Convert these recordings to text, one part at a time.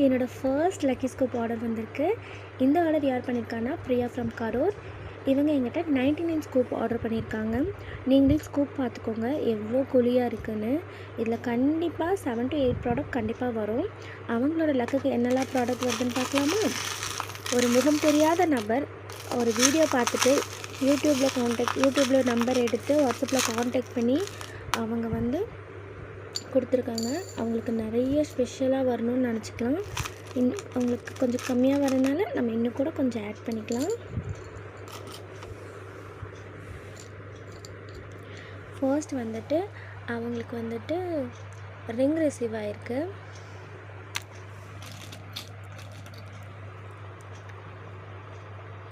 என்னோடய first lucky scoop order வந்திருக்கு. இந்த ஆர்டர் யார் பண்ணியிருக்காங்கன்னா பிரியா ஃப்ரம் கரூர். இவங்க எங்கிட்ட 99 ஸ்கூப் ஆர்டர் பண்ணியிருக்காங்க. நீங்களே ஸ்கூப் பார்த்துக்கோங்க எவ்வளோ குழியாக இருக்குதுன்னு. இதில் கண்டிப்பாக 7 to 8 ப்ராடக்ட் கண்டிப்பாக வரும். அவங்களோட லக்குக்கு என்னெல்லாம் ப்ராடக்ட் வருதுன்னு பார்க்கலாமா? ஒரு முகம் தெரியாத நபர் ஒரு வீடியோ பார்த்துட்டு யூடியூப்பில் நம்பர் எடுத்து வாட்ஸ்அப்பில் காண்டாக்ட் பண்ணி அவங்க கொடுத்துருக்காங்க. அவங்களுக்கு நிறைய ஸ்பெஷலாக வரணும்னு நினச்சிக்கலாம். அவங்களுக்கு கொஞ்சம் கம்மியாக வரனால நம்ம இன்னும் கூட கொஞ்சம் ஆட் பண்ணிக்கலாம். ஃபர்ஸ்ட் அவங்களுக்கு ரிங் ரிசீவ் ஆகிருக்கு.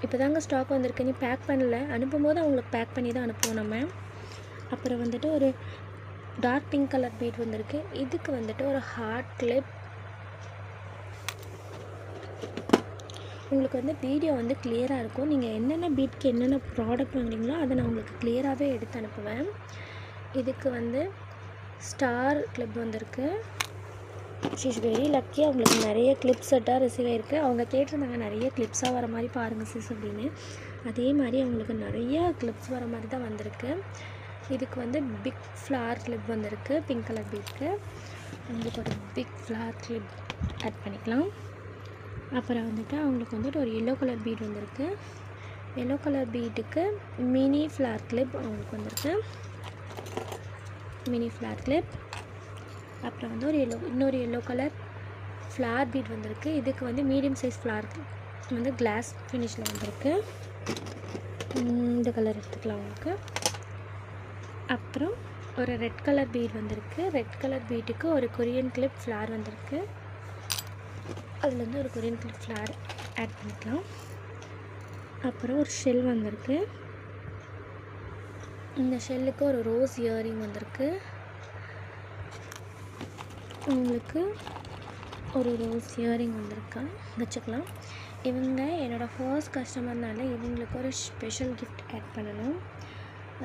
இப்போ தாங்க ஸ்டாக் வந்திருக்கு. நீ பேக் பண்ணல, அனுப்பும்போது அவங்களுக்கு பேக் பண்ணி தான் அனுப்புவோம் நம்ம. அப்புறம் ஒரு டார்க் பிங்க் கலர் பீட் வந்திருக்கு. இதுக்கு ஒரு ஹார்ட் கிளிப். உங்களுக்கு வீடியோ கிளியராக இருக்கும். நீங்கள் என்னென்ன பீட்க்கு என்னென்ன ப்ராடக்ட் வாங்குறீங்களோ அதை நான் உங்களுக்கு கிளியராகவே எடுத்து அனுப்புவேன். இதுக்கு ஸ்டார் கிளிப் வந்திருக்கு. She's very lucky. அவங்களுக்கு நிறைய கிளிப் செட்டாக ரிசீவ் ஆகிருக்கு. அவங்க கேட்டிருந்தாங்க நிறைய கிளிப்ஸாக வர மாதிரி பாருங்கள் சிஸ் அப்படின்னு. அதே மாதிரி அவங்களுக்கு நிறைய கிளிப்ஸ் வர மாதிரி தான் வந்திருக்கு. இதுக்கு பிக் ஃப்ளார் கிளிப் வந்திருக்கு பிங்க் கலர் பீட்க்கு. அவங்களுக்கு ஒரு பிக் ஃப்ளார் கிளிப் ஆட் பண்ணிக்கலாம். அப்புறம் அவங்களுக்கு ஒரு எல்லோ கலர் பீட் வந்திருக்கு. எல்லோ கலர் பீட்டுக்கு மினி ஃப்ளார் கிளிப் அவங்களுக்கு வந்திருக்கு. Mini flower clip. அப்புறம் இன்னொரு எல்லோ கலர் ஃப்ளார் பீட் வந்திருக்கு. இதுக்கு மீடியம் சைஸ் ஃப்ளார் கிளாஸ் ஃபினிஷில் வந்திருக்கு. இந்த கலர் எடுத்துக்கலாம் உங்களுக்கு. அப்புறம் ஒரு ரெட் கலர் பீட் வந்திருக்கு. ரெட் கலர் பீட்டுக்கு ஒரு கொரியன் கிளிப் ஃப்ளார் வந்திருக்கு. அதுலேருந்து ஒரு கொரியன் கிளிப் ஃப்ளார் ஆட் பண்ணிக்கலாம். அப்புறம் ஒரு ஷெல் வந்திருக்கு. இந்த ஷெல்லுக்கு ஒரு ரோஸ் இயரிங் வந்திருக்கு. உங்களுக்கு ஒரு ரோஸ் இயரிங் வந்திருக்கா வச்சுக்கலாம். இவங்க என்னோடய ஃபர்ஸ்ட் கஸ்டமர்னால இவங்களுக்கு ஒரு ஸ்பெஷல் கிஃப்ட் ஆட் பண்ணணும்.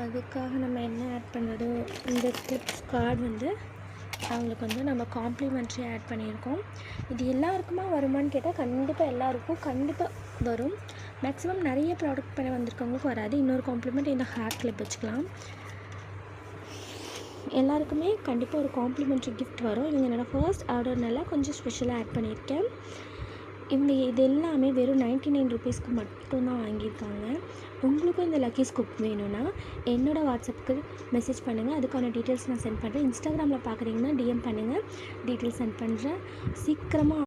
அதுக்காக நம்ம என்ன ஆட் பண்ணுறதோ இந்த கிளிப்ஸ் கார்டு அவங்களுக்கு நம்ம காம்ப்ளிமெண்ட்ரி ஆட் பண்ணியிருக்கோம். இது எல்லாருக்குமா வருமானு கேட்டால் கண்டிப்பாக எல்லாருக்கும் கண்டிப்பாக வரும். மேக்ஸிமம் நிறைய ப்ராடக்ட் பண்ண வந்திருக்கவங்களுக்கு வராது. இன்னொரு காம்ப்ளிமெண்ட் இந்த ஹேர் கிளிப் வச்சுக்கலாம். எல்லாருக்குமே கண்டிப்பாக ஒரு காம்ப்ளிமெண்ட்ரி கிஃப்ட் வரும். இவங்க என்னோடய ஃபர்ஸ்ட் ஆர்டர்னால கொஞ்சம் ஸ்பெஷலாக ஆட் பண்ணியிருக்கேன். இவங்க இது எல்லாமே வெறும் 99 ருபீஸ்க்கு மட்டும்தான் வாங்கியிருக்காங்க. உங்களுக்கும் இந்த லக்கி ஸ்கூப் வேணும்னா என்னோடய வாட்ஸ்அப்புக்கு மெசேஜ் பண்ணுங்கள். அதுக்கான டீட்டெயில்ஸ் நான் சென்ட் பண்ணுறேன். இன்ஸ்டாகிராமில் பார்க்குறீங்கன்னா டிஎம் பண்ணுங்கள், டீட்டெயில்ஸ் சென்ட் பண்ணுறேன். சீக்கிரமாக